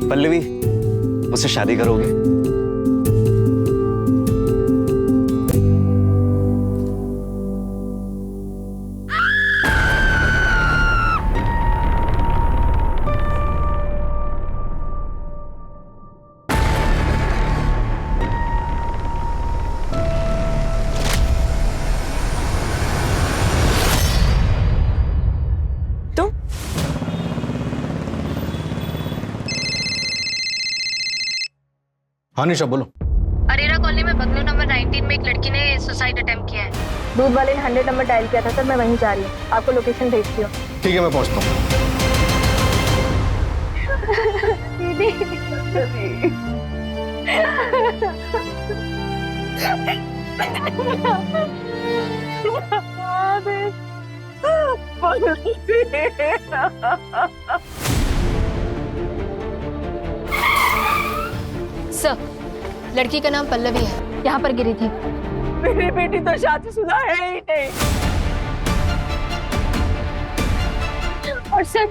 पल्लवी, मुझसे शादी करोगे? हाँ निशा बोलो। अरेरा कॉलोनी में बंगलो नंबर 19 में एक लड़की ने सुसाइड अटेम्प्ट किया है। दूध वाले ने 100 नंबर डायल किया था सर, मैं वहीं जा रही हूँ, आपको लोकेशन भेजती हूँ। ठीक है मैं पहुँचता हूँ। सर, लड़की का नाम पल्लवी है, यहाँ पर गिरी थी। मेरी बेटी तो शादीशुदा है ही नहीं। और सर,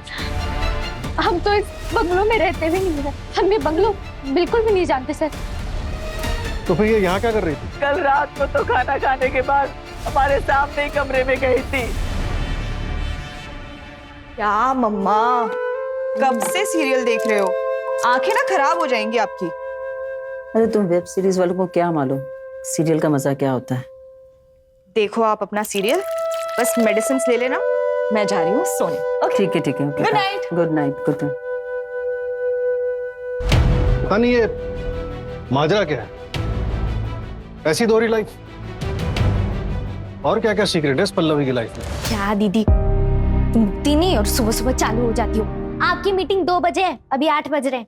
हम तो इस बंगलो में रहते भी नहीं है, हम ये बंगलो बिल्कुल भी नहीं जानते सर। तो फिर ये यहाँ क्या कर रही थी? कल रात को तो खाना खाने के बाद हमारे सामने ही कमरे में गई थी। क्या मम्मा, कब से सीरियल देख रहे हो? आंखें ना खराब हो जाएंगी आपकी। अरे तुम वेब सीरीज वालों को क्या मालूम सीरियल का मजा क्या होता है। देखो आप अपना सीरियल, बस मेडिसिन ले लेना, मैं जा रही हूँ सोने। ओके ठीक है ठीक है। Good night. Good night. Good night. पता नहीं ये माजरा क्या है, ऐसी दोहरी लाइफ। और क्या क्या सीक्रेट है इस पल्लवी की लाइफ में? क्या दीदी, तुम दिन ही और सुबह सुबह चालू हो जाती हो। आपकी मीटिंग 2 बजे है, अभी 8 बज रहे हैं।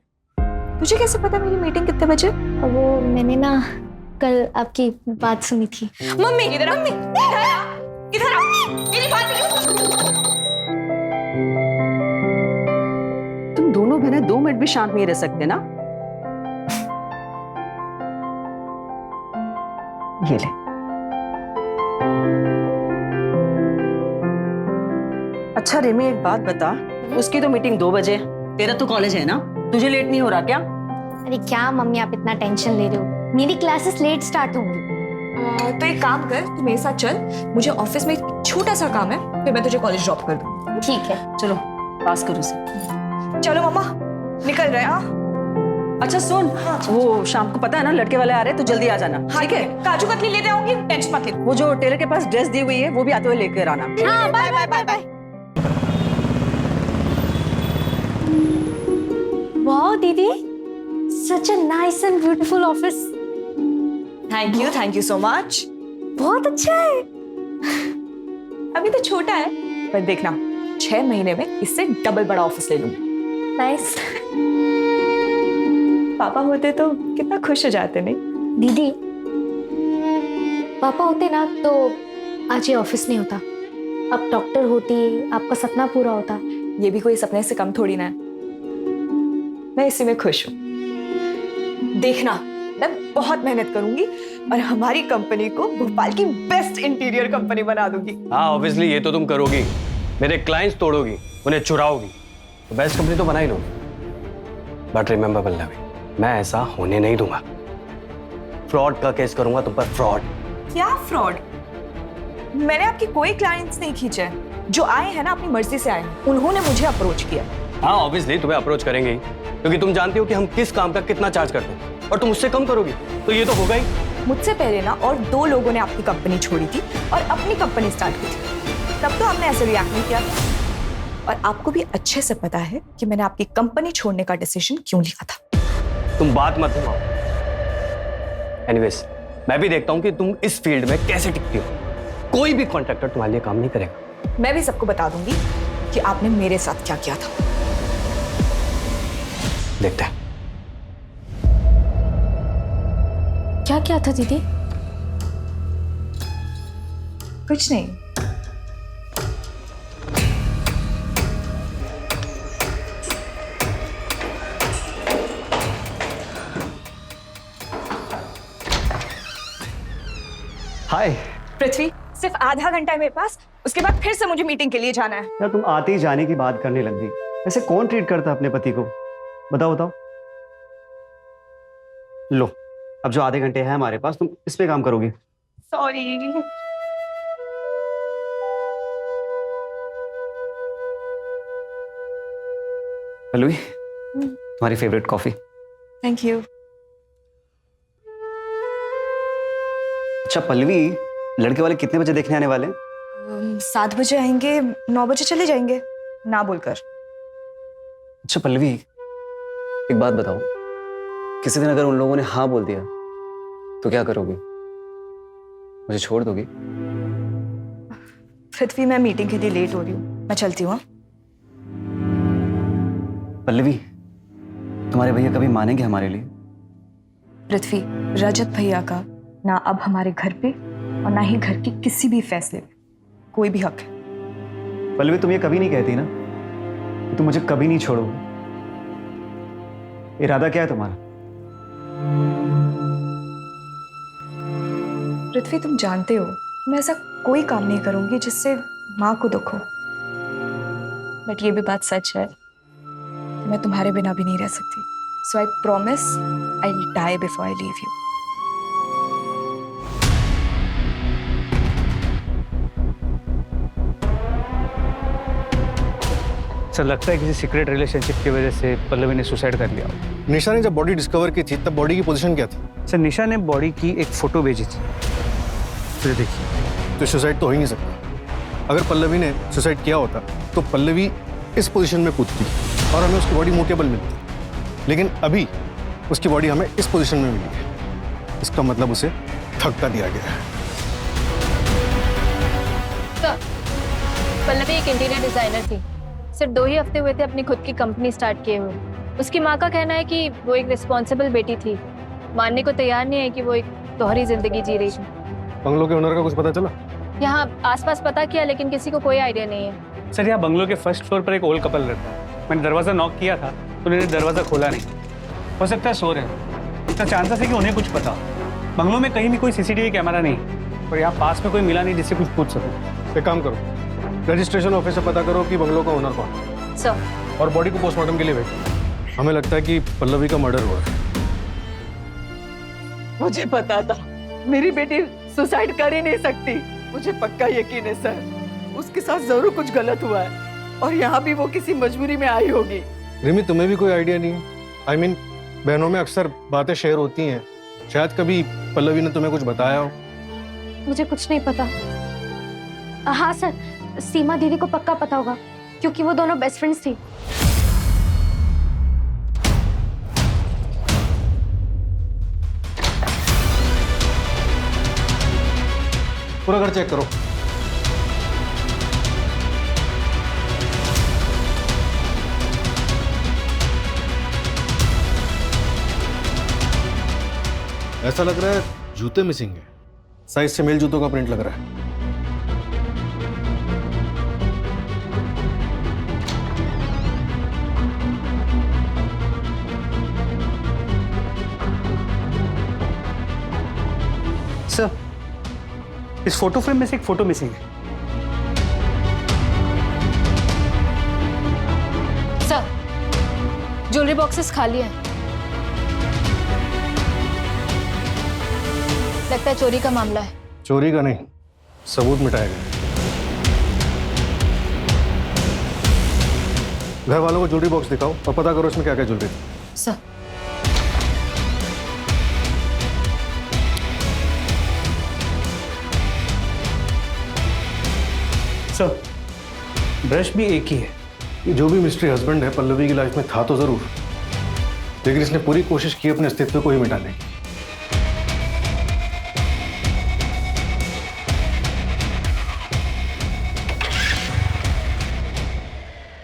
तुझे कैसे पता मेरी मीटिंग कितने बजे? वो मैंने ना कल आपकी बात सुनी थी। मम्मी इधर आ, मम्मी इधर आ, मेरी बात तुम दोनों बहनें 2 मिनट भी शांत नहीं रह सकते ना। ये ले। अच्छा रेमी एक बात बता, उसकी तो मीटिंग 2 बजे, तेरा तो कॉलेज है ना, तुझे लेट नहीं हो रहा क्या? अरे क्या मम्मी, आप इतना टेंशन ले रहे हो, मेरी क्लासेस लेट स्टार्ट होंगी। तो एक काम कर, तू मेरे साथ चल, मुझे ऑफिस में एक छोटा सा काम है, फिर मैं तुझे कॉलेज ड्रॉप कर दूँ। ठीक है, चलो पास करो उसे। चलो मम्मा निकल रहे हैं। अच्छा सुन, वो शाम को पता है ना लड़के वाले आ रहे हैं, तो जल्दी आ जाना। ठीक है, काजू कतली लेते आऊंगी, टेंशन मत ले। वो जो टेलर के पास ड्रेस दी हुई है वो भी आते हुए लेकर आना। हाँ bye bye bye bye. Wow दीदी, such a nice and beautiful office. Thank you so much. बहुत अच्छा है। अभी तो छोटा है, पर देखना 6 महीने में इससे डबल बड़ा ऑफिस ले लूंगी। नाइस। पापा होते तो कितना खुश हो जाते। नहीं दीदी, पापा होते ना तो आज ये ऑफिस नहीं होता, अब डॉक्टर होती, आपका सपना पूरा होता। ये भी कोई सपने से कम थोड़ी ना है, मैं इसी में खुश हूँ। देखना मैं बहुत मेहनत करूंगी और हमारी कंपनी को भोपाल की बेस्ट इंटीरियर कंपनी बना दूंगी। हाँ ऑब्वियसली ये तो तुम करोगी, मेरे क्लाइंट्स तोड़ोगी, उन्हें चुराओगी, तो बेस्ट कंपनी तो बना ही लोगी। बट रिमेंबर पल्लवी, मैं ऐसा होने नहीं दूंगा। फ्रॉड का केस करूंगा तुम पर, फ्रॉड। क्या फ्रॉड? मैंने आपकी कोई क्लाइंट्स नहीं खींचे, जो आए हैं ना अपनी मर्जी से आए, उन्होंने मुझे अप्रोच किया। हाँ ऑब्वियसली तुम्हें अप्रोच करेंगे ही, क्योंकि तुम जानती हो कि हम किस काम का कितना चार्ज करते हैं, और तुम उससे कम करोगी तो ये तो होगा ही। मुझसे पहले ना और 2 लोगों ने आपकी कंपनी छोड़ी थी और अपनी कंपनी स्टार्ट की थी, तब तो आपने ऐसे रिएक्ट नहीं किया। और आपको भी अच्छे से पता है कि मैंने आपकी कंपनी छोड़ने का डिसीजन क्यों लिया था। तुम बात मत घुमाओ। एनीवेज, मैं भी देखता हूं कि तुम इस फील्ड में कैसे टिकती हो। कोई भी कॉन्ट्रैक्टर तुम्हारे लिए काम नहीं करेगा। मैं भी सबको बता दूंगी कि आपने मेरे साथ क्या किया था। देखते हैं। क्या था दीदी? कुछ नहीं। हाय। पृथ्वी, सिर्फ आधा घंटा है मेरे पास, उसके बाद फिर से मुझे मीटिंग के लिए जाना है। यार तुम आते ही जाने की बात करने लग गई। ऐसे कौन ट्रीट करता है अपने पति को? बताओ बताओ। लो, अब जो आधे घंटे हैं हमारे पास, तुम इस पे काम करोगी। सॉरी। पल्लवी, तुम्हारी फेवरेट कॉफी। Thank you. अच्छा पल्लवी, लड़के वाले कितने बजे देखने आने वाले हैं? 7 बजे आएंगे, 9 बजे चले जाएंगे, ना बोलकर। अच्छा पल्लवी, एक बात बताओ, किसी दिन अगर उन लोगों ने हाँ बोल दिया तो क्या करोगी? मुझे छोड़ दोगी? पृथ्वी, मैं मीटिंग के लिए लेट हो रही हूँ, मैं चलती हूँ। पल्लवी, तुम्हारे भैया कभी मानेंगे हमारे लिए? पृथ्वी, रजत भैया का ना अब हमारे घर पे और ना ही घर के किसी भी फैसले पे कोई भी हक है। पल्लवी, तुम ये कभी नहीं कहती ना कि तुम मुझे कभी नहीं छोड़ोगे। इरादा क्या है तुम्हारा? पृथ्वी, तुम जानते हो मैं ऐसा कोई काम नहीं करूंगी जिससे माँ को दुख हो, बट ये भी बात सच है कि मैं तुम्हारे बिना भी नहीं रह सकती। So I promise I will die before I leave you. Sir, लगता है किसी सीक्रेट रिलेशनशिप की वजह से पल्लवी ने सुसाइड कर लिया। निशा ने जब बॉडी डिस्कवर की थी तब बॉडी की पोजीशन क्या थी? सर, निशा ने बॉडी की एक फोटो भेजी थी, फिर देखिए। तो सुसाइड तो हो ही नहीं सकता। अगर पल्लवी ने सुसाइड किया होता तो पल्लवी इस पोजीशन में कूदती और हमें उसकी बॉडी मूवेबल मिलती, लेकिन अभी उसकी बॉडी हमें इस पोजीशन में मिली है। इसका मतलब उसे धक्का दिया गया है। पल्लवी एक इंटीरियर डिजाइनर थी, सिर्फ 2 ही हफ्ते हुए थे अपनी खुद की कंपनी स्टार्ट किए हुए। उसकी माँ का कहना है कि वो एक रिस्पॉन्सिबल बेटी थी, मानने को तैयार नहीं है कि वो एक दोहरी जिंदगी जी रही थी। बंगलो के ओनर का कुछ पता चला? यहाँ आसपास पता किया लेकिन किसी को कोई आइडिया नहीं है। सर, यहाँ बंगलो के फर्स्ट फ्लोर पर एक ओल्ड कपल रहता है। मैंने दरवाजा नॉक किया था तो उन्होंने दरवाजा खोला नहीं। हो सकता है सो रहे हैं, इतना चांसेस है कि उन्हें कुछ पता। बंगलो में कहीं भी कोई सीसीटीवी कैमरा नहीं और यहाँ पास में कोई मिला नहीं जिससे कुछ पूछ सकूं। एक काम करो, रजिस्ट्रेशन ऑफिस से पता करो कि बंगलो का ओनर कौन है सर, और बॉडी को पोस्टमार्टम के लिए भेजो। हमें लगता है कि पल्लवी का मर्डर हुआ है। मुझे पता था मेरी बेटी सुसाइड कर ही नहीं सकती। मुझे पक्का यकीन है सर, उसके साथ जरूर कुछ गलत हुआ है और यहाँ भी वो किसी मजबूरी में आई होगी। रिमी, तुम्हें भी कोई आइडिया नहीं है? आई मीन, बहनों में अक्सर बातें शेयर होती हैं, शायद कभी पल्लवी ने तुम्हें कुछ बताया हो। मुझे कुछ नहीं पता। हाँ सर, सीमा दीदी को पक्का पता होगा क्योंकि वो दोनों बेस्ट फ्रेंड्स थी। पूरा घर चेक करो। ऐसा लग रहा है जूते मिसिंग है, साइज से मेल जूतों का प्रिंट लग रहा है। सर, इस फोटो फ्रेम में से एक फोटो मिसिंग है। सर, ज्वेलरी बॉक्सेस खाली हैं। लगता है चोरी का मामला है। चोरी का नहीं, सबूत मिटाया गया। घर वालों को ज्वेलरी बॉक्स दिखाओ और पता करो इसमें क्या क्या ज्वेलरी थी। सर, सर, ब्रश भी एक ही है। ये जो भी मिस्ट्री हस्बैंड है पल्लवी की लाइफ में था तो जरूर, लेकिन इसने पूरी कोशिश की अपने अस्तित्व को ही मिटाने की।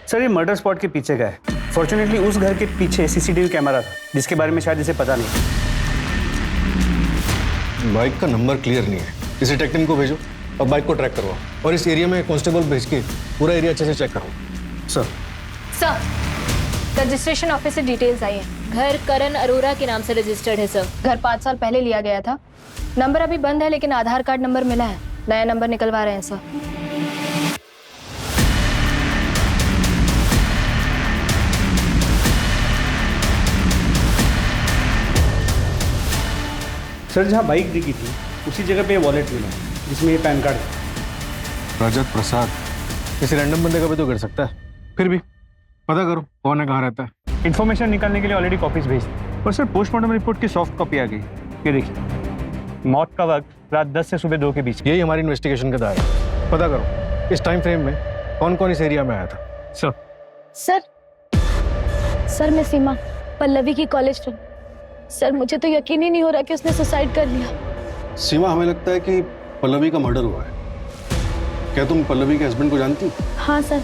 सर, ये मर्डर स्पॉट के पीछे का है। फॉर्चुनेटली उस घर के पीछे सीसीटीवी कैमरा था जिसके बारे में शायद इसे पता नहीं। बाइक का नंबर क्लियर नहीं है, किसी टेक्नीशियन को भेजो और बाइक को ट्रैक करवाओ और इस एरिया में कांस्टेबल भेज के पूरा एरिया अच्छे से चेक करो। सर, रजिस्ट्रेशन ऑफिस से डिटेल्स आई हैं। घर करण अरोरा के नाम से रजिस्टर्ड है सर। घर 5 साल पहले लिया गया था। नंबर अभी बंद है लेकिन आधार कार्ड नंबर मिला है। नया नंबर निकलवा रहे हैं सर। सर जहाँ बाइक दिखी थी उसी जगह पे वॉलेट मिला जिसमें ये पैन कार्ड है। रजत प्रसाद किसी रैंडम बंदे का भी तो कर सकता है, फिर भी पता करो कौन है, कहाँ रहता है। इन्फॉर्मेशन निकालने के लिए ऑलरेडी कॉपीज भेज दी और सर पोस्टमार्टम रिपोर्ट की सॉफ्ट कॉपी आ गई। ये देखिए, मौत का वक्त रात 10 से सुबह 2 के बीच। यही हमारी इन्वेस्टिगेशन का दायरा है। पता करो इस टाइम फ्रेम में कौन कौन इस एरिया में आया था। सर सर मैं सीमा, पल्लवी की कॉलेज फ्रेंड। सर मुझे तो यकीन ही नहीं हो रहा कि उसने सुसाइड कर लिया। सीमा, हमें लगता है कि पल्लवी का मर्डर हुआ है। क्या तुम पल्लवी के हस्बैंड को जानती? हाँ सर,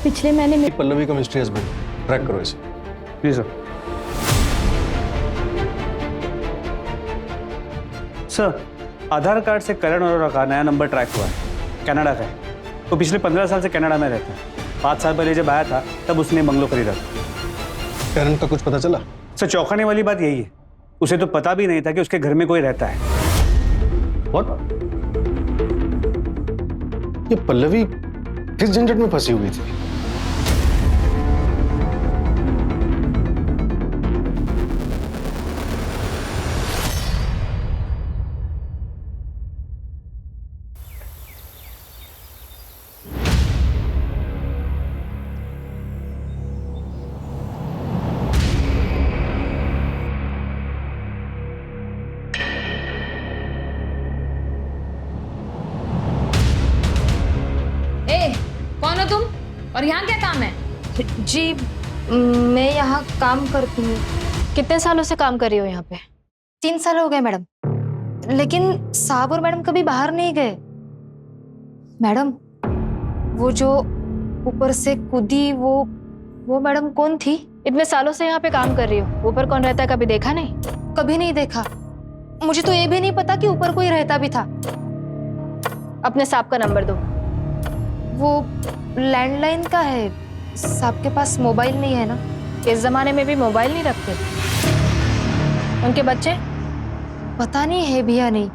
पिछले महीने में। पल्लवी का मिस्ट्री हस्बैंड, ट्रैक करो इसे। जी सर। सर आधार कार्ड से करण अरोरा का नया नंबर ट्रैक हुआ है, कनाडा का है। वो पिछले 15 साल से कनाडा में रहता है। 5 साल पहले जब आया था तब उसने बंगलो खरीदा था। करण का कुछ पता चला? सर चौंकाने वाली बात यही है, उसे तो पता भी नहीं था कि उसके घर में कोई रहता है। What? ये पल्लवी किस झंझट में फंसी हुई थी? कौन हो तुम और यहाँ क्या काम है? जी मैं यहाँ काम करती हूँ। कितने सालों से काम कर रही हो यहाँ पे? 3 साल हो गए मैडम, लेकिन साहब और मैडम कभी बाहर नहीं गए। मैडम वो जो ऊपर से कूदी वो मैडम कौन थी? इतने सालों से यहाँ पे काम कर रही हो, ऊपर कौन रहता है कभी देखा नहीं? कभी नहीं देखा। मुझे तो ये भी नहीं पता कि ऊपर कोई रहता भी था। अपने साहब का नंबर दो। वो लैंडलाइन का है, साहब के पास मोबाइल नहीं है ना। इस जमाने में भी मोबाइल नहीं रखते। उनके बच्चे? पता नहीं है भी या नहीं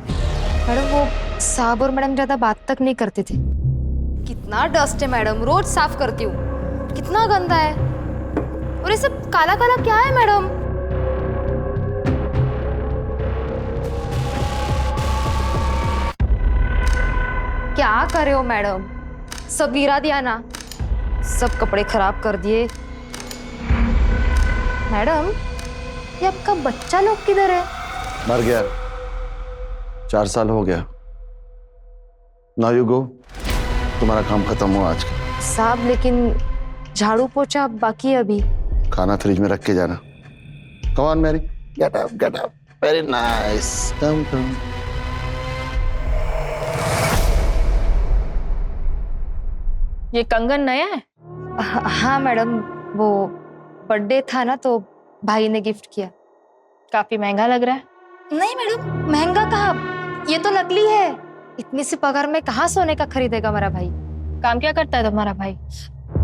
मैडम। वो साहब और मैडम ज्यादा बात तक नहीं करते थे। कितना डस्ट है मैडम, रोज साफ करती हूँ। कितना गंदा है। और ये सब काला काला क्या है मैडम? क्या कर रहे हो मैडम? सब गिरा दिया ना, सब कपड़े खराब कर दिए। मैडम ये आपका बच्चा लोग किधर है? मर गया, 4 साल हो गया। नाउ यू गो, तुम्हारा काम खत्म हुआ आज का। साहब लेकिन झाड़ू पोछा बाकी है अभी। खाना फ्रिज में रख के जाना। Come on Mary, get up, very nice, come. ये कंगन नया है? हाँ मैडम, वो बर्थडे था ना तो भाई ने गिफ्ट किया। काफी महंगा लग रहा है। नहीं मैडम, महंगा कहाँ, ये तो नकली है। इतनी सी पगार में कहाँ सोने का खरीदेगा मेरा भाई। काम क्या करता है तुम्हारा भाई?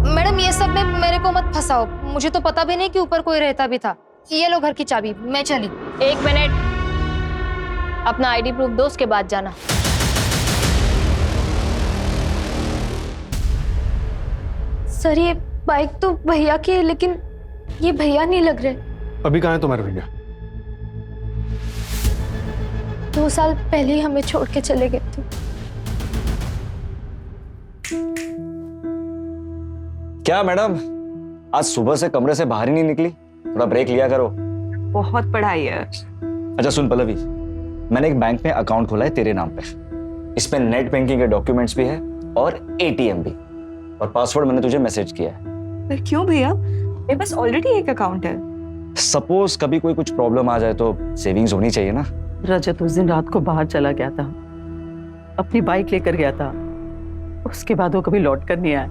मैडम ये सब में मेरे को मत फंसाओ, मुझे तो पता भी नहीं कि ऊपर कोई रहता भी था। ये लो घर की चाबी, मैं चली। 1 मिनट, अपना आईडी प्रूफ दो, उसके बाद जाना। सर ये बाइक तो भैया की है, लेकिन ये भैया नहीं लग रहे। अभी कहाँ है तुम्हारे भैया? 2 साल पहले ही हमें छोड़ के चले गए थे। क्या मैडम, आज सुबह से कमरे से बाहर ही नहीं निकली? थोड़ा ब्रेक लिया करो। बहुत पढ़ाई है। अच्छा सुन पल्लवी, मैंने एक बैंक में अकाउंट खोला है तेरे नाम पे। इसमें नेट बैंकिंग के डॉक्यूमेंट्स भी है और एटीएम भी, और पासवर्ड मैंने तुझे मैसेज किया है। पर क्यों भैया, मेरे पास ऑलरेडी एक अकाउंट है। सपोज कभी कोई कुछ प्रॉब्लम आ जाए तो सेविंग्स होनी चाहिए ना। रजत उस दिन रात को बाहर चला गया था, अपनी बाइक लेकर गया था। उसके बाद वो कभी लौट कर नहीं आया,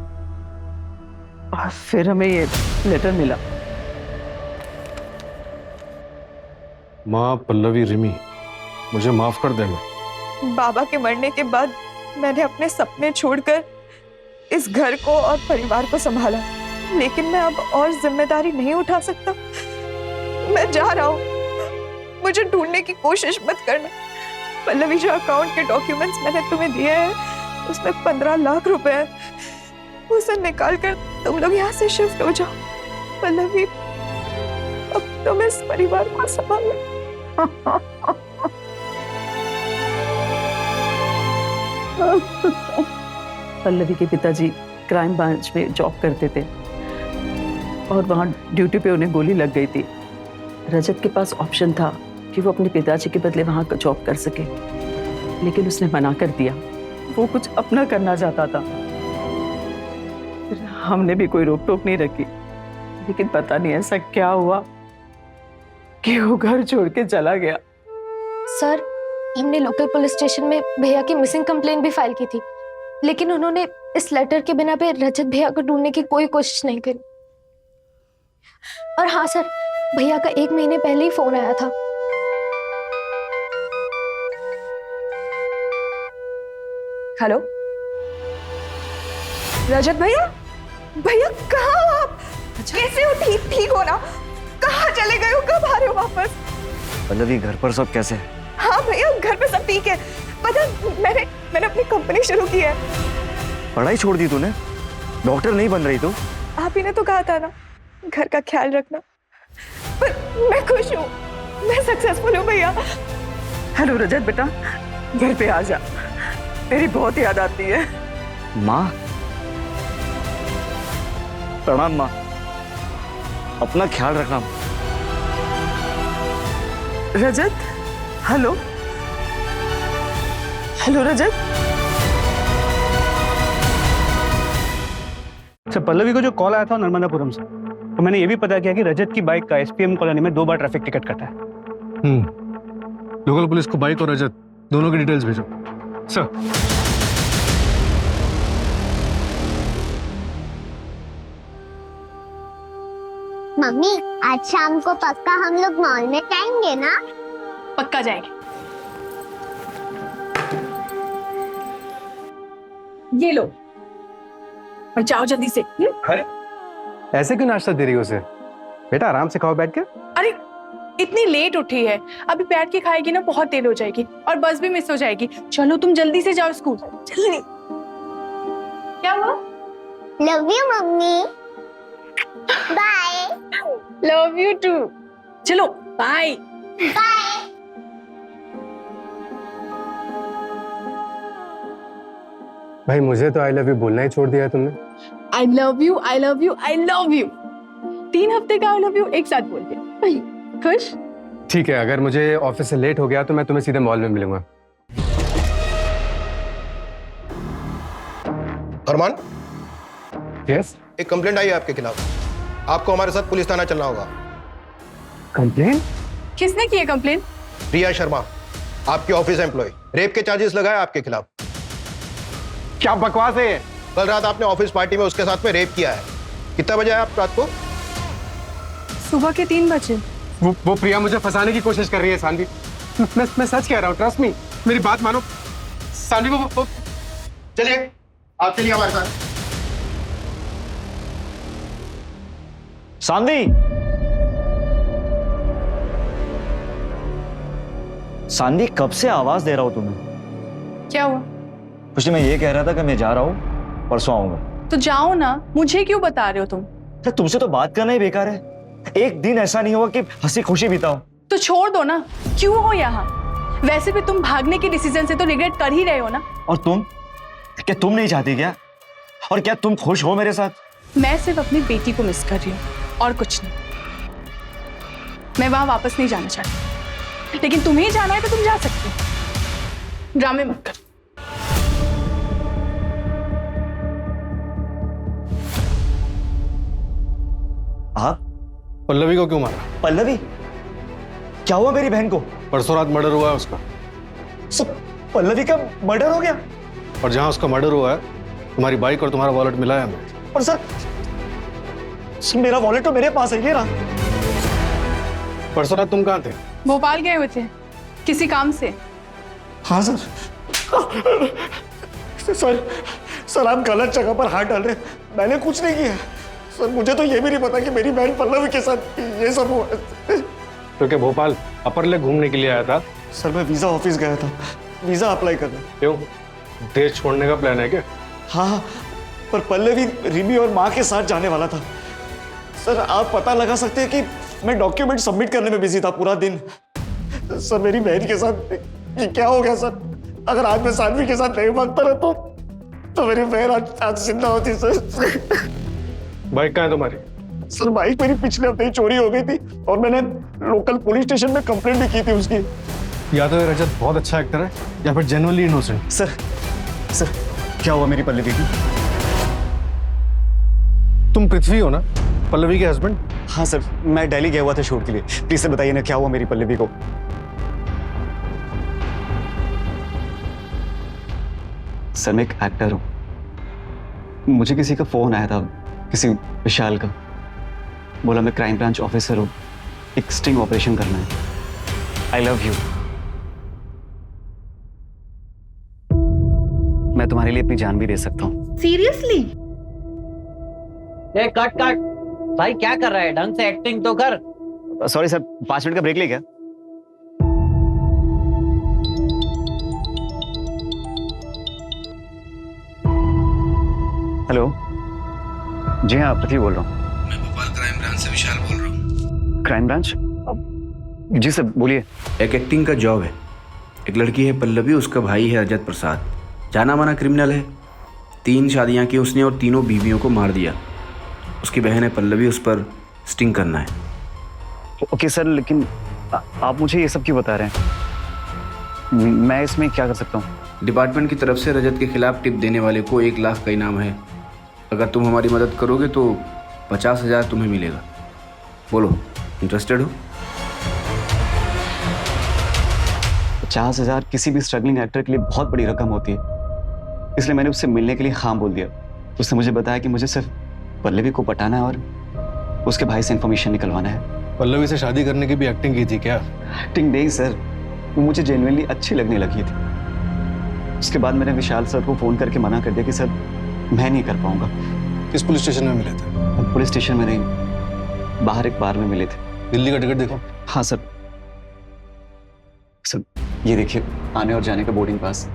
और फिर हमें ये लेटर मिला। माँ पल्लवी, रिमी, मुझे माफ कर देना। बाबा के मरने के बाद मैंने अपने सपने छोड़कर इस घर को और परिवार को संभाला, लेकिन मैं अब और जिम्मेदारी नहीं उठा सकता। मैं जा रहा हूँ, मुझे ढूंढने की कोशिश मत करना। पल्लवी, जो अकाउंट के डॉक्यूमेंट्स मैंने तुम्हें दिए हैं उसमें 15 लाख रुपए हैं, उसे निकाल कर तुम लोग यहाँ से शिफ्ट हो जाओ। पल्लवी, अब तुम इस परिवार को संभालो। पल्लवी के पिताजी क्राइम ब्रांच में जॉब करते थे और वहाँ ड्यूटी पे उन्हें गोली लग गई थी। रजत के पास ऑप्शन था कि वो अपने पिताजी के बदले वहाँ जॉब कर सके, लेकिन उसने मना कर दिया। वो कुछ अपना करना चाहता था। फिर हमने भी कोई रोक टोक नहीं रखी, लेकिन पता नहीं ऐसा क्या हुआ कि वो घर छोड़ के चला गया। सर, हमने लोकल पुलिस स्टेशन में भैया की मिसिंग कंप्लेंट भी फाइल की थी, लेकिन उन्होंने इस लेटर के बिना पे रजत भैया को ढूंढने की कोई कोशिश नहीं करी। और हाँ सर, भैया का 1 महीने पहले ही फोन आया था। हेलो रजत भैया, भैया कहाँ हो आप? कैसे हो? ठीक हो ना? कहाँ चले गए हो? कब आ रहे हो वापस? पल्लवी, घर पर सब कैसे है? हाँ भैया, घर पे सब ठीक है। पता मैंने अपनी कंपनी शुरू की है। पढ़ाई छोड़ दी तूने? डॉक्टर नहीं बन रही तू? आप ही ने तो कहा था ना, घर का ख्याल रखना। पर मैं खुश हूँ, मैं सक्सेसफुल हूँ भैया। हेलो रजत बेटा, घर पे आ जा, तेरी बहुत याद आती है। माँ, प्रणाम माँ, अपना ख्याल रखना। रजत, हेलो हेलो रजत। अच्छा, पल्लवी को जो कॉल आया था नर्मदापुरम से, तो मैंने ये भी पता किया कि रजत की बाइक का एसपीएम कॉलोनी में 2 बार ट्रैफिक टिकट कटा है। लोकल पुलिस को बाइक और रजत दोनों की डिटेल्स भेजो सर। मम्मी, आज शाम को पक्का हम लोग मॉल में जाएंगे ना? पक्का जाएंगे। ये लो और जाओ जल्दी से। अरे ऐसे क्यों नाश्ता दे रही हो उसे? बेटा आराम से खाओ बैठ के। अरे इतनी लेट उठी है, अभी बैठ के खाएगी ना बहुत देर हो जाएगी और बस भी मिस हो जाएगी। चलो तुम जल्दी से जाओ स्कूल, जल्दी। क्या हुआ? Love you mummy. Bye. Love you too. चलो बाय बाय। भाई मुझे तो आई लव यू बोलना ही छोड़ दिया है तुमने। I love you, I love you, I love you. 3 हफ्ते का आई लव यू एक साथ बोल दिया। खुश? ठीक है, अगर मुझे ऑफिस से लेट हो गया तो मैं तुम्हें सीधे मॉल में मिलूंगा। अरमान, यस। एक कंप्लेंट आई है आपके खिलाफ। आपको हमारे साथ पुलिस थाना चलना होगा। कंप्लेंट? किसने की है कंप्लेंट? प्रिया शर्मा, आपके ऑफिस एम्प्लॉय, रेप के चार्जेस लगाए आपके खिलाफ। क्या बकवास है ये? कल रात आपने ऑफिस पार्टी में उसके साथ में रेप किया है। कितना बजे आए आप रात को? सुबह के 3 बजे। वो प्रिया मुझे फंसाने की कोशिश कर रही है सानवी। मैं सच कह रहा हूँ, ट्रस्ट मी, मेरी बात मानो सानवी। वो चलिए, आप चलिए हमारे साथ। सानवी, सानवी, कब से आवाज दे रहा हूं तुम्हें? क्या हुआ? कुछ नहीं, मैं ये कह रहा था कि मैं जा रहा हूं, परसों आऊंगा। तो जाओ ना, मुझे क्यों बता रहे हो तुम? तुमसे तो बात करना ही बेकार है। एक दिन ऐसा नहीं होगा कि हंसी खुशी बिताओ। तो छोड़ दो ना, क्यों हो यहाँ? वैसे भी तुम भागने के डिसीजन से तो रिग्रेट कर ही रहे हो ना। और तुम, क्या तुम नहीं चाहती क्या? और क्या तुम खुश हो मेरे साथ? मैं सिर्फ अपनी बेटी को मिस कर रही हूँ और कुछ नहीं। मैं वहां वापस नहीं जाना चाहती, लेकिन तुम्हें जाना है तो तुम जा सकते हो। ड्रामे मत कर। हाँ, पल्लवी को क्यों मारा? पल्लवी? क्या हुआ मेरी बहन को? परसों रात मर्डर हुआ है उसका। सब पल्लवी का मर्डर हो गया? और जहां उसका मर्डर हुआ है, तुम्हारी बाइक और तुम्हारा वॉलेट मिला है हमें। और सर, मेरा वॉलेट तो मेरे पास है, ये रहा। परसों रात तुम कहाँ थे? भोपाल गए हुए थे किसी काम से। हाँ सर। सर आप गलत जगह पर हाथ डाल रहे हैं। मैंने कुछ नहीं किया सर। मुझे तो ये भी नहीं पता कि मेरी बहन पल्लवी के साथ ये सब हुआ। तो क्या भोपाल अपर लेक घूमने के लिए आया था? सर मैं वीजा ऑफिस गया था, वीजा अप्लाई करने। क्यों, देश छोड़ने का प्लान है क्या? हाँ, पर पल्लवी रिमी और माँ के साथ जाने वाला था। सर आप पता लगा सकते हैं कि मैं डॉक्यूमेंट सबमिट करने में बिजी था पूरा दिन। सर मेरी बहन के साथ ये क्या हो गया सर? अगर आज मैं सानवी के साथ नहीं भागता रहता तो मेरी बहन आज जिंदा होती सर। बाइक कहाँ है तुम्हारी? सर बाइक मेरी पिछले हफ्ते ही चोरी हो गई थी और मैंने लोकल पुलिस स्टेशन में कंप्लेंट भी की थी उसकी। या तो ये रजत बहुत अच्छा एक्टर है या फिर जेन्युइनली इनोसेंट। सर क्या हुआ मेरी पल्लवी की? तुम पृथ्वी हो ना, पल्लवी के हस्बैंड? हाँ सर, मैं दिल्ली गया हुआ था शूट के लिए। प्लीज सर बताइए ना क्या हुआ मेरी पल्लवी को। सर मैं एक एक्टर हूँ, मुझे किसी का फोन आया था, किसी विशाल का, बोला मैं क्राइम ब्रांच ऑफिसर हूँ, एक स्टिंग ऑपरेशन करना है, आई लव यू, मैं तुम्हारे लिए अपनी जान भी दे सकता हूँ। सीरियसली? ए कट कट, भाई क्या कर रहा है? ढंग से एक्टिंग तो कर। सॉरी सर, 5 मिनट का ब्रेक ले क्या? हेलो, जी हाँ पृथ्वी बोल रहा हूँ। मैं भोपाल क्राइम ब्रांच से विशाल बोल रहा हूँ। Crime branch? जी सर बोलिए। एक एक्टिंग का जॉब है। एक लड़की है पल्लवी, उसका भाई है रजत प्रसाद, जाना माना क्रिमिनल है। 3 शादियां की उसने और तीनों बीवियों को मार दिया। उसकी बहन है पल्लवी, उस पर स्टिंग करना है। ओके सर, लेकिन आप मुझे ये सब क्यों बता रहे हैं? मैं इसमें क्या कर सकता हूँ? डिपार्टमेंट की तरफ से रजत के खिलाफ टिप देने वाले को 1 लाख का इनाम है। अगर तुम हमारी मदद करोगे तो 50,000 तुम्हें मिलेगा। बोलो, इंटरेस्टेड हो? 50,000 किसी भी स्ट्रगलिंग एक्टर के लिए बहुत बड़ी रकम होती है, इसलिए मैंने उससे मिलने के लिए हाँ बोल दिया। उसने मुझे बताया कि मुझे सिर्फ पल्लवी को पटाना है और उसके भाई से इंफॉर्मेशन निकलवाना है। पल्लवी से शादी करने की भी एक्टिंग की थी क्या? एक्टिंग नहीं सर, वो मुझे जेन्युइनली अच्छी लगने लगी थी। उसके बाद मैंने विशाल सर को फोन करके मना कर दिया कि सर मैं नहीं कर पाऊंगा। किस पुलिस स्टेशन में मिले थे? पुलिस स्टेशन में नहीं, बाहर एक बार में मिले थे। दिल्ली का टिकट देखो। हाँ सर। सर ये देखिए, आने और जाने का बोर्डिंग पास।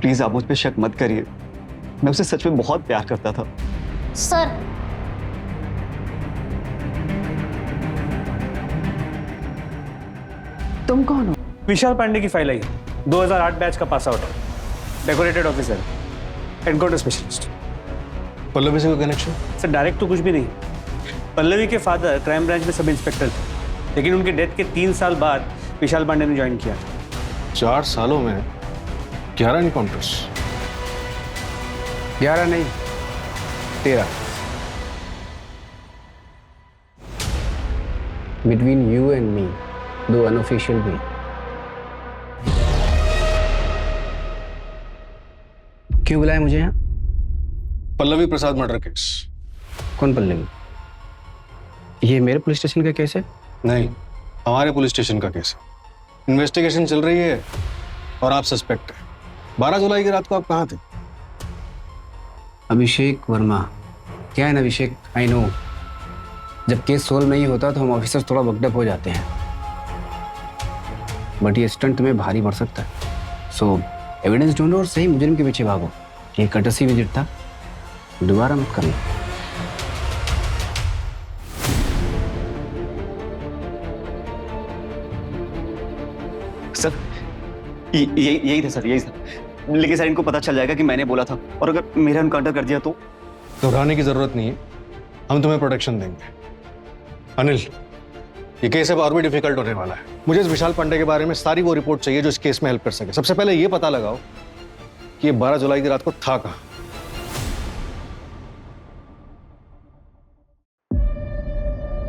प्लीज आप मुझ पे शक मत करिए, मैं उसे सच में बहुत प्यार करता था। सर तुम कौन हो? विशाल पांडे की फाइल आई, 2008 बैच का पास आउट है, decorated officer, encounter specialist. Pallavi से कोई कनेक्शन? सर डायरेक्ट तो कुछ भी नहीं। पल्लवी के फादर क्राइम ब्रांच में सब इंस्पेक्टर थे, लेकिन उनके डेथ के 3 साल बाद विशाल पांडे ने ज्वाइन किया। 4 सालों में 11 एनकाउंटर्स? 11 नहीं, 13। Between you and me, 2 unofficial भी। क्यों बुलाया मुझे यहाँ? पल्लवी प्रसाद मर्डर केस। कौन पल्लवी? ये मेरे पुलिस स्टेशन का केस है? नहीं, हमारे पुलिस स्टेशन का केस है। इन्वेस्टिगेशन चल रही है और आप सस्पेक्ट है। 12 जुलाई की रात को आप कहाँ थे? अभिषेक वर्मा। क्या है ना अभिषेक, आई नो, जब केस सोल्व नहीं होता तो हम ऑफिसर्स थोड़ा वकडअप हो जाते हैं, बट ये स्टंट तुम्हें भारी पड़ सकता है। सो एविडेंस ढूंढो और सही मुजरिम के पीछे भागो। ये कटसी विजिट था, दोबारा मत करना। सर यही था सर, यही था। लेकिन सर इनको पता चल जाएगा कि मैंने बोला था, और अगर मेरा एनकाउंटर कर दिया तो? घबराने की जरूरत नहीं है, हम तुम्हें प्रोटेक्शन देंगे। अनिल, ये केस अब और भी डिफिकल्ट होने वाला है। मुझे इस विशाल पांडे के बारे में सारी वो रिपोर्ट चाहिए जो इस केस में हेल्प कर सके। सबसे पहले ये पता लगाओ कि ये 12 जुलाई की रात को था कहाँ।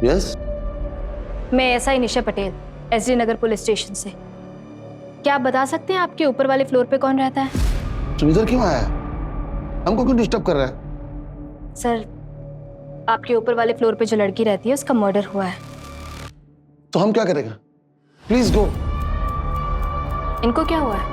यस, मैं एसआई निशा पटेल, एसडी नगर पुलिस स्टेशन से। क्या आप बता सकते हैं आपके ऊपर वाले फ्लोर पे कौन रहता है? तुम इधर क्यों आया है? हमको क्यों डिस्टर्ब कर रहा है? सर, आपके ऊपर वाले फ्लोर पे जो लड़की रहती है उसका मर्डर हुआ है। तो हम क्या करेंगे? Please go. इनको क्या हुआ है?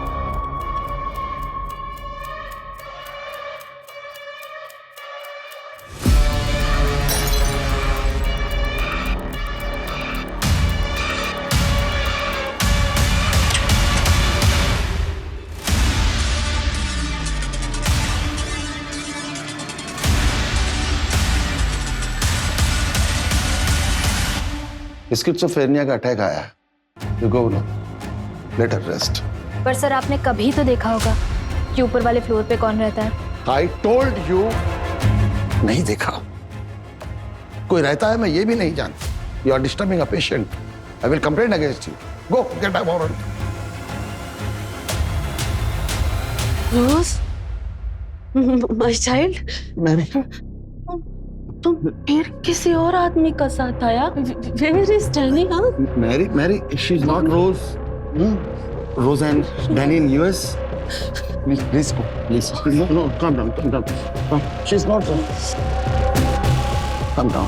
स्किज़ोफ्रेनिया का अटैक आया है। You go no, let her rest. पर सर आपने कभी तो देखा होगा कि ऊपर वाले फ्लोर पे कौन रहता है। आई टोल्ड यू, नहीं देखा। कोई रहता है मैं ये भी नहीं जानता। You are disturbing a patient. I will complain against you. Go get back forward. Rose, my child, Mary, तुम फिर किसी और आदमी का साथ आया? Where is Danny? हाँ, Mary, Mary, she is not Rose. Rose and Danny in US. Please go, please. No, calm down, calm down. She's not. Calm down.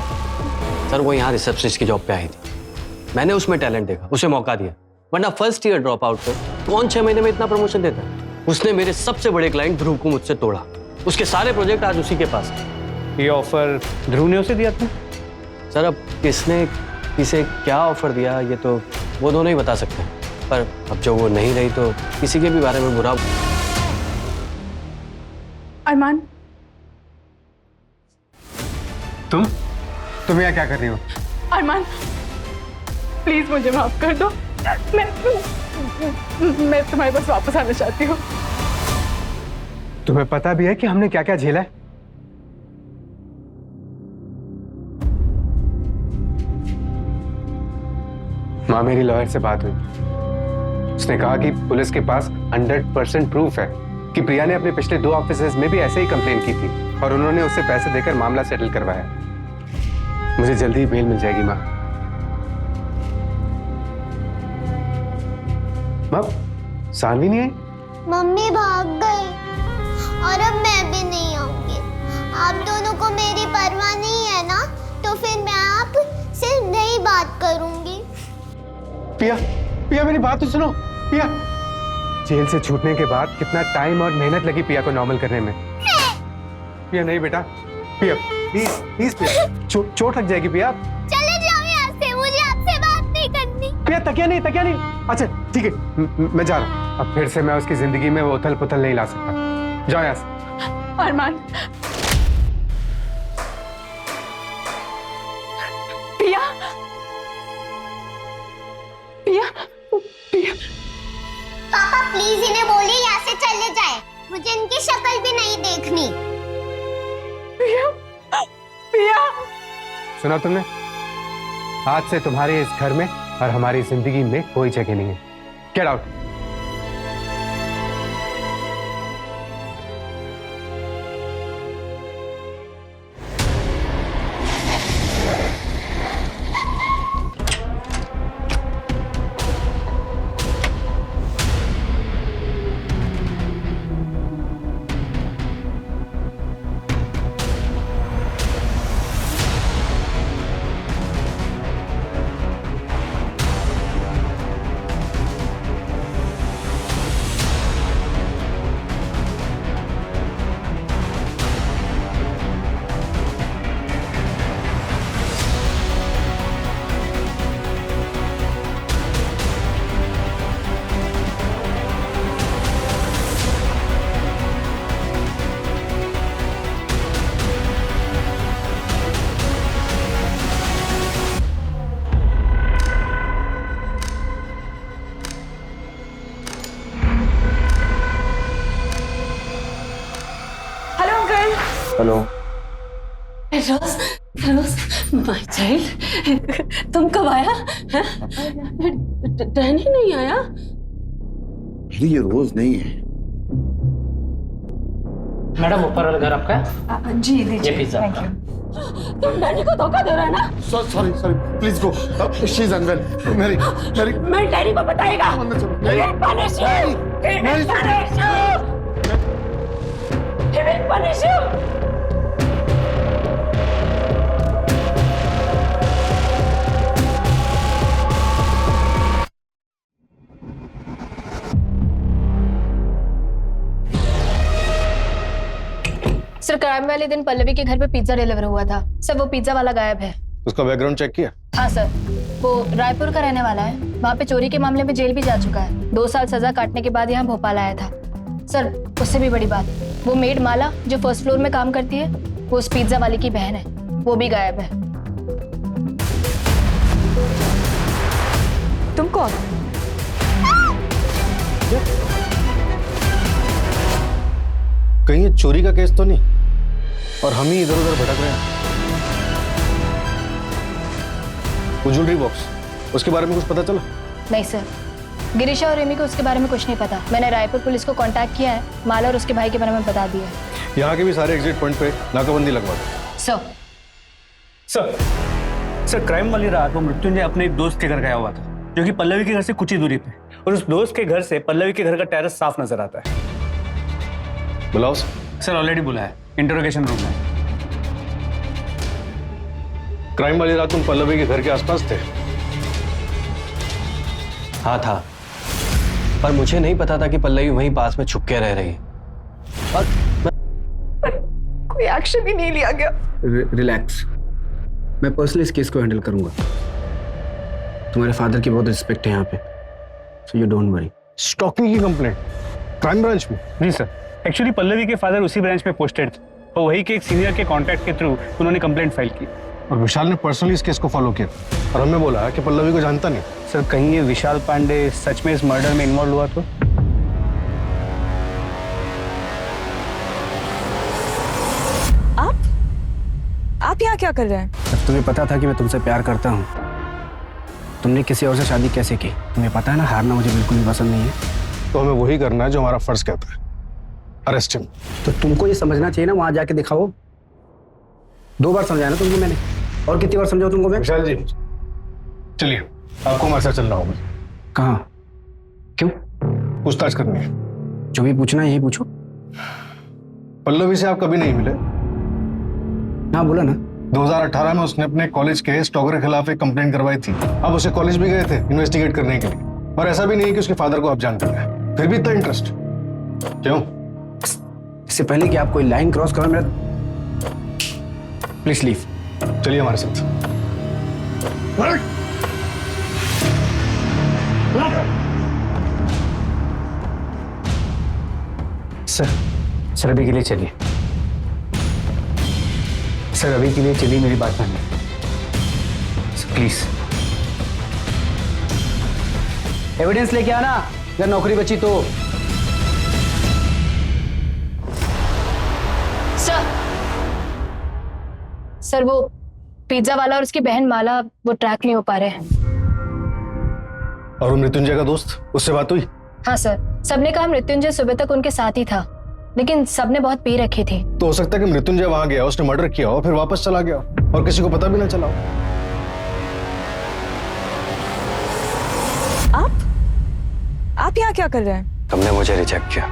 Sir वो यहाँ रिसेप्शनिस्ट की जॉब पे आई थी, मैंने उसमें टैलेंट देखा, उसे मौका दिया, वरना फर्स्ट ईयर ड्रॉप आउट पे कौन 6 महीने में इतना प्रमोशन देता है। उसने मेरे सबसे बड़े क्लाइंट ध्रुव को मुझसे तोड़ा, उसके सारे प्रोजेक्ट आज उसी के पास हैं। ये ऑफर ध्रुव ने उसे दिया था? सर अब किसने किसे क्या ऑफर दिया ये तो वो दोनों ही बता सकते हैं, पर अब जो वो नहीं रही तो किसी के भी बारे में बुरा। अरमान, तुम यहाँ क्या कर रही हो? अरमान, प्लीज मुझे माफ कर दो। मैं तुम्हारे पास वापस आना चाहती हूँ। तुम्हें पता भी है कि हमने क्या क्या झेला है? माँ, मेरी लॉयर से बात हुई, उसने कहा कि पुलिस के पास 100% प्रूफ है कि प्रिया ने अपने पिछले 2 ऑफिसेज में भी ऐसे ही कंप्लेन की थी और उन्होंने उससे पैसे देकर मामला सेटल करवाया। मुझे जल्दी ही बेल मिल जाएगी माँ। माँ, सानवी नहीं आई? मम्मी भाग गई और अब मैं भी नहीं आऊंगी। आप दोनों को मेरी परवाह नहीं है ना, तो फिर मैं आपसे नहीं बात करूंगी। पिया, पिया मेरी बात तो सुनो। पिया, जेल से छूटने के बाद कितना टाइम और मेहनत लगी पिया को नॉर्मल करने में। पिया नहीं बेटा, पिया प्लीज प्लीज पिया, चोट लग जाएगी पिया। चले जाओ यहाँ से, मुझे आपसे बात नहीं करनी। पिया तकिया नहीं, तकिया नहीं। अच्छा ठीक है, मैं जा रहा हूँ। अब फिर से मैं उसकी जिंदगी में वो उथल पुथल नहीं ला सकता। जाओ यहाँ से। अरमान, पिया, पिया, पिया। पापा प्लीज इन्हें बोलिए यहाँ से चले जाए, मुझे इनकी शक्ल भी नहीं देखनी। पिया, पिया। सुना तुमने? आज से तुम्हारे इस घर में और हमारी जिंदगी में कोई जगह नहीं है। Get out. Hello Rose, Rose my child, तुम कब आया? डैनी नहीं आया? ये रोज नहीं है। मैडम ऊपर वाला घर आपका है? जी दीजिए। ये पिज्जा। तुम डैनी को धोखा दे रहा है ना? Sorry sorry, please go. She is unwell. मेरी मेरी मैं डैनी को बताएगा। सर क्राइम वाले दिन पल्लवी के घर पे पिज्जा डिलीवर हुआ था सर, वो पिज्जा वाला गायब है। उसका बैकग्राउंड चेक किया? हाँ सर, वो रायपुर का रहने वाला है, वहाँ पे चोरी के मामले में जेल भी जा चुका है। 2 साल सजा काटने के बाद यहाँ भोपाल आया था। सर उससे भी बड़ी बात, वो मेड माला जो फर्स्ट फ्लोर में काम करती है, वो उस पिज्जा वाले की बहन है, वो भी गायब है। तुम कौन? क्या? कहीं ये चोरी का केस तो नहीं और हम ही इधर उधर भटक रहे हैं? वो ज्वेलरी बॉक्स, उसके बारे में कुछ पता चला? नहीं सर, गिरीशा और रिमी को उसके बारे में कुछ नहीं पता। मैंने रायपुर पुलिस को कांटेक्ट किया है, माला और उसके भाई के बारे में बता दिया है। यहाँ के भी सारे एग्जिट पॉइंट पे नाकाबंदी लगवा दो। सर क्राइम वाली रात वो मृत्युंजय अपने एक दोस्त के घर गया हुआ था, जो कि पल्लवी के घर से कुछ ही दूरी पे, और उस दोस्त के घर से पल्लवी के घर का टेरेस साफ नजर आता है। बुलाओ सर, ऑलरेडी बुला है, इंटरोगेशन रूम में। क्राइम वाली रात तुम पल्लवी के घर के आसपास थे? हाँ था, पर मुझे नहीं पता था कि पल्लवी वहीं पास में छुप के रह रही है। और कोई एक्शन ही नहीं लिया गया। रिलैक्स, मैं पर्सनली इस केस को हैंडल करूंगा। तुम्हारे फादर की बहुत रिस्पेक्ट है यहाँ पे, so you don't worry. Stalking की कंप्लेंट क्राइम ब्रांच में? जी सर, एक्चुअली पल्लवी के फादर उसी ब्रांच में पोस्टेड थे, और वही के एक सीनियर के कॉन्टैक्ट के थ्रू उन्होंने कंप्लेंट फाइल की। और विशाल ने पर्सनली इस केस को फॉलो किया और हमें बोला कि पल्लवी को जानता नहीं। सर, कहीं ये विशाल पांडे सच में इस मर्डर में इन्वॉल्व हुआ तो? आप यहाँ क्या कर रहे हैं? जब तुम्हें पता था कि मैं तुमसे प्यार करता हूँ, तुमने किसी और से शादी कैसे की? तुम्हें पता है ना, हारना मुझे बिल्कुल भी पसंद नहीं है। तो हमें वही करना है जो हमारा फर्ज कहता है, अरेस्ट हिम। तो तुमको ये समझना चाहिए ना, वहां जाके दिखाओ। 2 बार समझाया ना तुमको मैंने, और कितनी बार समझाऊं तुमको मैं? विशाल जी चलिए, आपको हमारे साथ चलना होगा। कहाँ? क्यों? पूछताछ करनी है। जो भी पूछना है यही पूछो। पल्लवी से आप कभी नहीं मिले? हाँ बोला ना। 2018 में उसने अपने कॉलेज के स्टॉकर के खिलाफ एक कंप्लेंट करवाई थी। आप उसे कॉलेज भी गए थे इन्वेस्टिगेट करने के लिए, और ऐसा भी नहीं है कि उसके फादर को आप जानते हैं, फिर भी इतना इंटरेस्ट क्यों? इससे पहले कि आप कोई लाइन क्रॉस करो मेरा, प्लीज लीव। चलिए हमारे साथ। सर अभी के लिए चलिए। सर अभी के लिए चलिए, मेरी बात मानिए प्लीज। एविडेंस लेके आना अगर नौकरी बची तो। सर वो पिज्जा वाला और उसकी बहन माला वो ट्रैक नहीं हो पा रहे हैं। और वो मृत्युंजय का दोस्त, उससे बात हुई? हाँ सर, सबने कहा मृत्युंजय सुबह तक उनके साथ ही था, लेकिन सबने बहुत पी रखी थी। तो हो सकता है कि मृत्युंजय वहां गया, उसने मर्डर किया हो, फिर वापस चला गया और किसी को पता भी ना चला हो। आप यहाँ क्या कर रहे हैं? तुमने मुझे रिजेक्ट किया,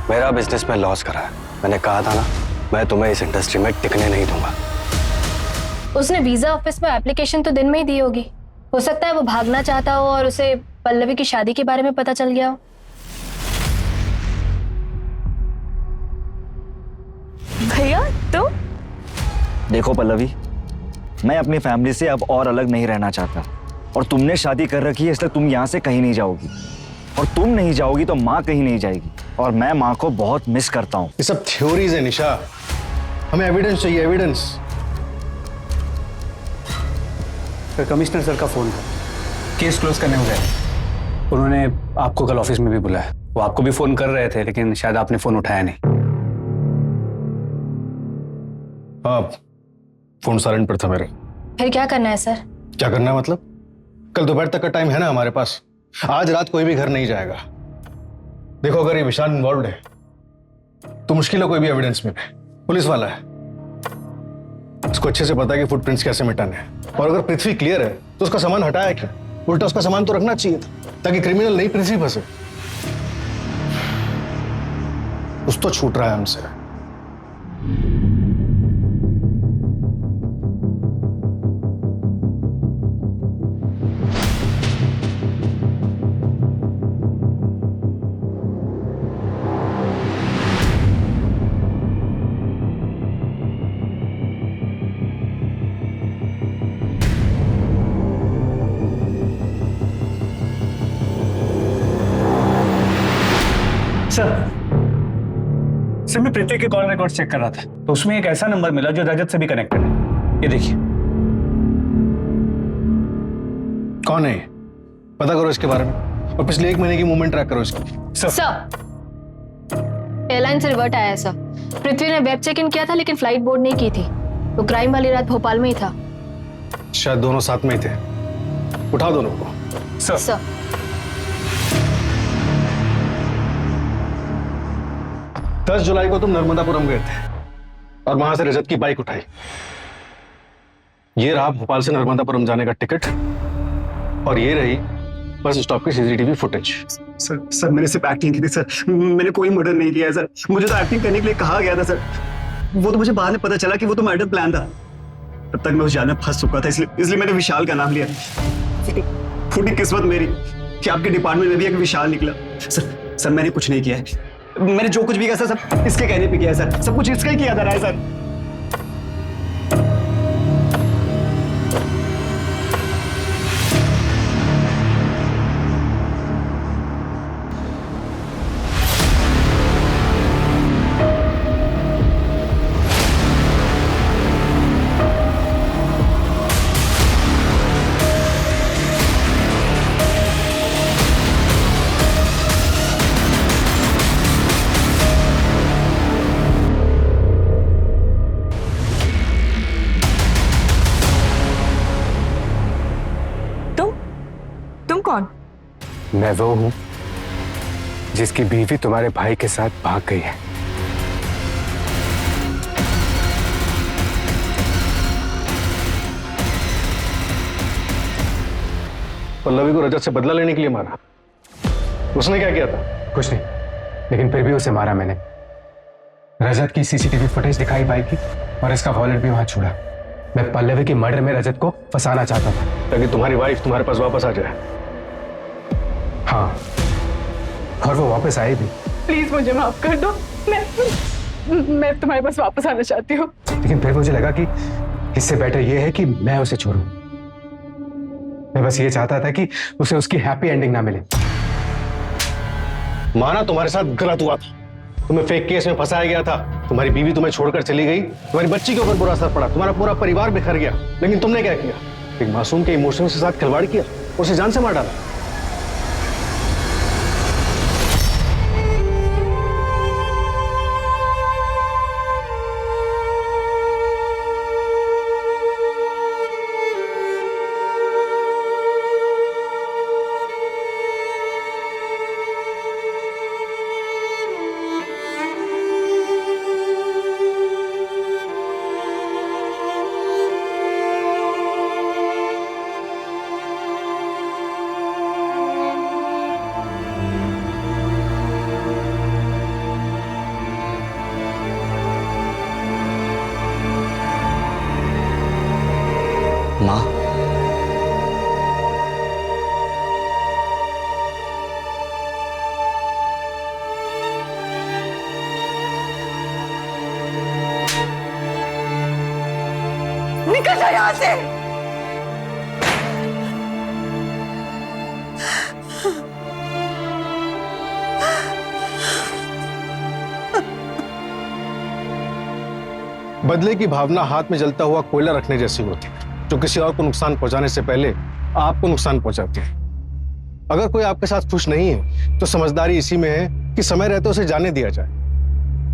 मेरा बिजनेस में लॉस करा है। मैंने कहा था ना, मैं तुम्हें इस इंडस्ट्री में टिकने नहीं दूंगा। उसने वीजा ऑफिस में एप्लीकेशन तो दिन में ही दी होगी। हो सकता है वो भागना चाहता हो और उसे पल्लवी की शादी के बारे में पता चल गया हो। भैया तो देखो पल्लवी, मैं अपनी फैमिली से अब और अलग नहीं रहना चाहता, और तुमने शादी कर रखी है इसलिए तुम यहाँ से कहीं नहीं जाओगी, और तुम नहीं जाओगी तो माँ कहीं नहीं जाएगी, और मैं माँ को बहुत मिस करता हूँ। ये सब थ्योरीज है निशा, हमें एविडेंस चाहिए, एविडेंस। सर कमिश्नर सर का फोन था, केस क्लोज करने हो गए। उन्होंने आपको कल ऑफिस में भी बुलाया। वो आपको भी फोन कर रहे थे, लेकिन शायद आपने फोन उठाया नहीं। हाँ, फोन साइलेंट पर था मेरे। फिर क्या करना है सर? क्या करना है मतलब? कल दोपहर तक का टाइम है ना हमारे पास। आज रात कोई भी घर नहीं जाएगा। देखो, अगर ये विशाल इन्वॉल्व है तो मुश्किल है कोई भी एविडेंस मिले। पुलिस वाला है, उसको अच्छे से पता है कि फुटप्रिंट्स कैसे मिटाने हैं। और अगर पृथ्वी क्लियर है तो उसका सामान हटाया क्यों? उल्टा उसका सामान तो रखना चाहिए था, ताकि क्रिमिनल नहीं पृथ्वी फंसे। कुछ तो छूट रहा है हमसे। सर मैं पृथ्वी के कॉल रिकॉर्ड चेक कर रहा था, तो उसमें एक ऐसा नंबर मिला जो रजत से भी कनेक्टेड है। ये देखिए। कौन है? पता करो इसके बारे में। और पिछले 1 महीने की मूवमेंट ट्रैक करो इसकी। सर, एयरलाइन से रिवर्ट आया है सर। पृथ्वी ने वेब चेक इन किया था लेकिन फ्लाइट बोर्ड नहीं की थी, तो क्राइम वाली रात भोपाल में ही था। शायद दोनों साथ में ही थे। उठाओ दोनों को। सर 10 जुलाई को तुम नर्मदापुरम गए थे और वहां से रजत की बाइक उठाई। ये रहा भोपाल से नर्मदापुरम जाने का टिकट और ये रही बस स्टॉप की सीसीटीवी फुटेज। सर मैंने सिर्फ एक्टिंग की थी सर, मैंने कोई मर्डर नहीं किया है सर। मुझे तो एक्टिंग करने के लिए कहा गया था सर। वो तो मुझे बाद में पता चला कि वो तो मर्डर प्लान था। तब तक मैं उस जाल में फंस चुका था, इसलिए मैंने विशाल का नाम लिया। फूटी किस्मत मेरी कि आपके डिपार्टमेंट में भी एक विशाल निकला। सर मैंने कुछ नहीं किया है। मैंने जो कुछ भी किया सर सब इसके कहने पे किया है सर। सब कुछ इसका ही किया जा रहा है सर। तुम कौन? मैं वो हूं जिसकी बीवी तुम्हारे भाई के साथ भाग गई है। पल्लवी को रजत से बदला लेने के लिए मारा। उसने क्या किया था? कुछ नहीं, लेकिन फिर भी उसे मारा मैंने। रजत की सीसीटीवी फुटेज दिखाई बाइक की और इसका वॉलेट भी वहां छोड़ा। मैं पल्लवी की मर्डर में रजत को फंसाना चाहता था ताकि तुम्हारी वाइफ तुम्हारे पास वापस आ जाए। हाँ, और वो वापस आई भी। प्लीज मुझे माफ कर दो। मैं तुम्हारे पास वापस आना चाहती हूँ। लेकिन फिर मुझे लगा कि इससे बेटर ये है कि मैं उसे छोड़ूं। मैं बस ये चाहता था कि उसे उसकी हैप्पी एंडिंग ना मिले। माना तुम्हारे साथ गलत हुआ था, तुम्हें फेक केस में फंसाया गया था, तुम्हारी बीवी तुम्हें छोड़कर चली गई, तुम्हारी बच्ची के ऊपर बुरा असर पड़ा, तुम्हारा पूरा परिवार बिखर गया। लेकिन तुमने क्या किया? एक मासूम के इमोशंस के साथ खिलवाड़ किया, उसे जान से मार डाला। माँ, निकल जाओ यहाँ से। बदले की भावना हाथ में जलता हुआ कोयला रखने जैसी होती है, जो किसी और को नुकसान पहुंचाने से पहले आपको नुकसान पहुंचाती है। अगर कोई आपके साथ खुश नहीं है तो समझदारी इसी में है कि समय रहते उसे जाने दिया जाए।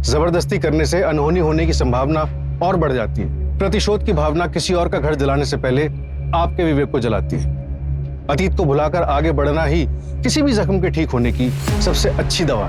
जबरदस्ती करने से अनहोनी होने की संभावना और बढ़ जाती है। प्रतिशोध की भावना किसी और का घर जलाने से पहले आपके विवेक को जलाती है। अतीत को भुलाकर आगे बढ़ना ही किसी भी जख्म के ठीक होने की सबसे अच्छी दवा है।